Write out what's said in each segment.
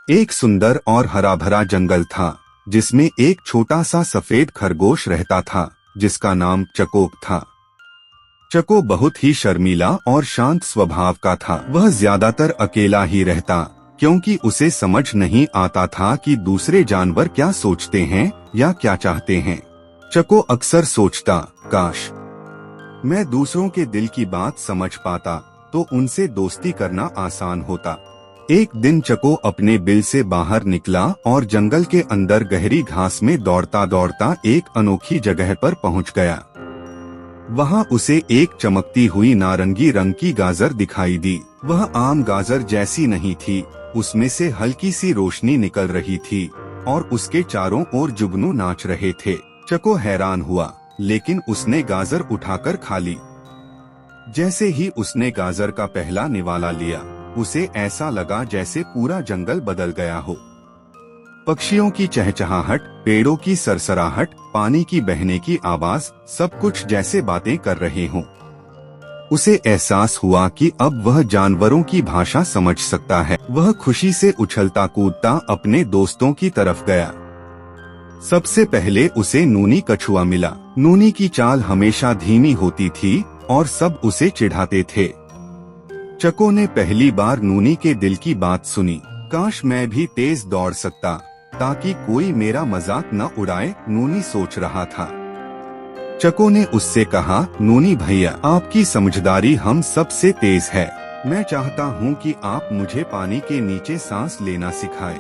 एक सुंदर और हरा भरा जंगल था जिसमें एक छोटा सा सफेद खरगोश रहता था जिसका नाम चकोक था। चको बहुत ही शर्मीला और शांत स्वभाव का था। वह ज्यादातर अकेला ही रहता क्योंकि उसे समझ नहीं आता था कि दूसरे जानवर क्या सोचते हैं या क्या चाहते हैं। चको अक्सर सोचता, काश मैं दूसरों के दिल की बात समझ पाता तो उनसे दोस्ती करना आसान होता। एक दिन चको अपने बिल से बाहर निकला और जंगल के अंदर गहरी घास में दौड़ता दौड़ता एक अनोखी जगह पर पहुंच गया। वहां उसे एक चमकती हुई नारंगी रंग की गाजर दिखाई दी। वह आम गाजर जैसी नहीं थी, उसमें से हल्की सी रोशनी निकल रही थी और उसके चारों ओर जुगनू नाच रहे थे। चको हैरान हुआ, लेकिन उसने गाजर उठाकर खा ली। जैसे ही उसने गाजर का पहला निवाला लिया, उसे ऐसा लगा जैसे पूरा जंगल बदल गया हो। पक्षियों की चहचहाहट, पेड़ों की सरसराहट, पानी की बहने की आवाज, सब कुछ जैसे बातें कर रहे हों। उसे एहसास हुआ कि अब वह जानवरों की भाषा समझ सकता है। वह खुशी से उछलता कूदता अपने दोस्तों की तरफ गया। सबसे पहले उसे नूनी कछुआ मिला। नूनी की चाल हमेशा धीमी होती थी और सब उसे चिढ़ाते थे। चको ने पहली बार नूनी के दिल की बात सुनी। काश मैं भी तेज दौड़ सकता ताकि कोई मेरा मजाक न उड़ाए, नूनी सोच रहा था। चको ने उससे कहा, नूनी भैया, आपकी समझदारी हम सबसे तेज है। मैं चाहता हूँ कि आप मुझे पानी के नीचे सांस लेना सिखाए।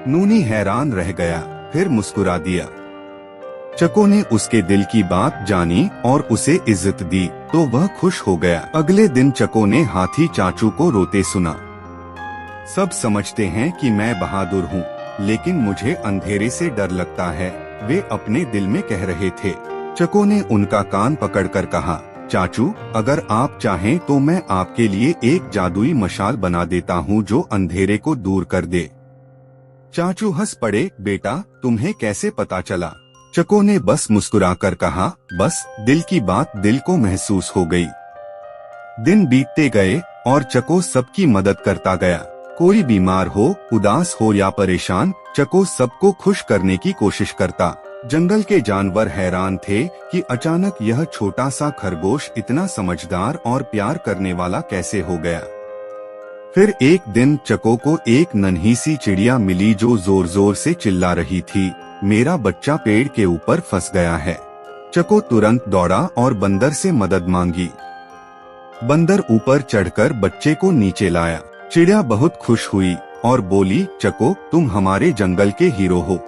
नूनी हैरान रह गया, फिर मुस्कुरा दिया। चको ने उसके दिल की बात जानी और उसे इज्जत दी तो वह खुश हो गया। अगले दिन चको ने हाथी चाचू को रोते सुना। सब समझते हैं कि मैं बहादुर हूँ, लेकिन मुझे अंधेरे से डर लगता है, वे अपने दिल में कह रहे थे। चको ने उनका कान पकड़कर कहा, चाचू, अगर आप चाहें तो मैं आपके लिए एक जादुई मशाल बना देता हूँ जो अंधेरे को दूर कर दे। चाचू हंस पड़े, बेटा तुम्हें कैसे पता चला? चको ने बस मुस्कुराकर कहा, बस दिल की बात दिल को महसूस हो गई। दिन बीतते गए और चको सबकी मदद करता गया। कोई बीमार हो, उदास हो या परेशान, चको सबको खुश करने की कोशिश करता। जंगल के जानवर हैरान थे कि अचानक यह छोटा सा खरगोश इतना समझदार और प्यार करने वाला कैसे हो गया। फिर एक दिन चको को एक नन्ही सी चिड़िया मिली जो जोर जोर से चिल्ला रही थी, मेरा बच्चा पेड़ के ऊपर फंस गया है। चको तुरंत दौड़ा और बंदर से मदद मांगी। बंदर ऊपर चढ़कर बच्चे को नीचे लाया। चिड़िया बहुत खुश हुई और बोली, चको तुम हमारे जंगल के हीरो हो।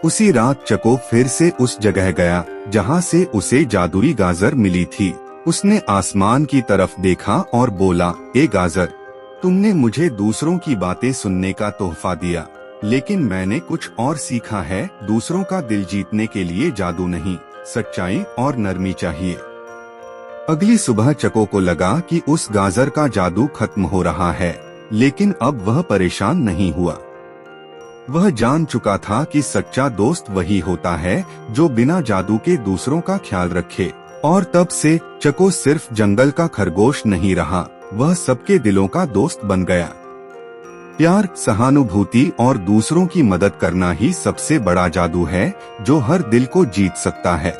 उसी रात चको फिर से उस जगह गया जहां से उसे जादुई गाजर मिली थी। उसने आसमान की तरफ देखा और बोला, ए गाजर, तुमने मुझे दूसरों की बातें सुनने का तोहफा दिया, लेकिन मैंने कुछ और सीखा है। दूसरों का दिल जीतने के लिए जादू नहीं, सच्चाई और नरमी चाहिए। अगली सुबह चको को लगा कि उस गाजर का जादू खत्म हो रहा है, लेकिन अब वह परेशान नहीं हुआ। वह जान चुका था कि सच्चा दोस्त वही होता है जो बिना जादू के दूसरों का ख्याल रखे। और तब से चको सिर्फ जंगल का खरगोश नहीं रहा, वह सबके दिलों का दोस्त बन गया। प्यार, सहानुभूति और दूसरों की मदद करना ही सबसे बड़ा जादू है जो हर दिल को जीत सकता है।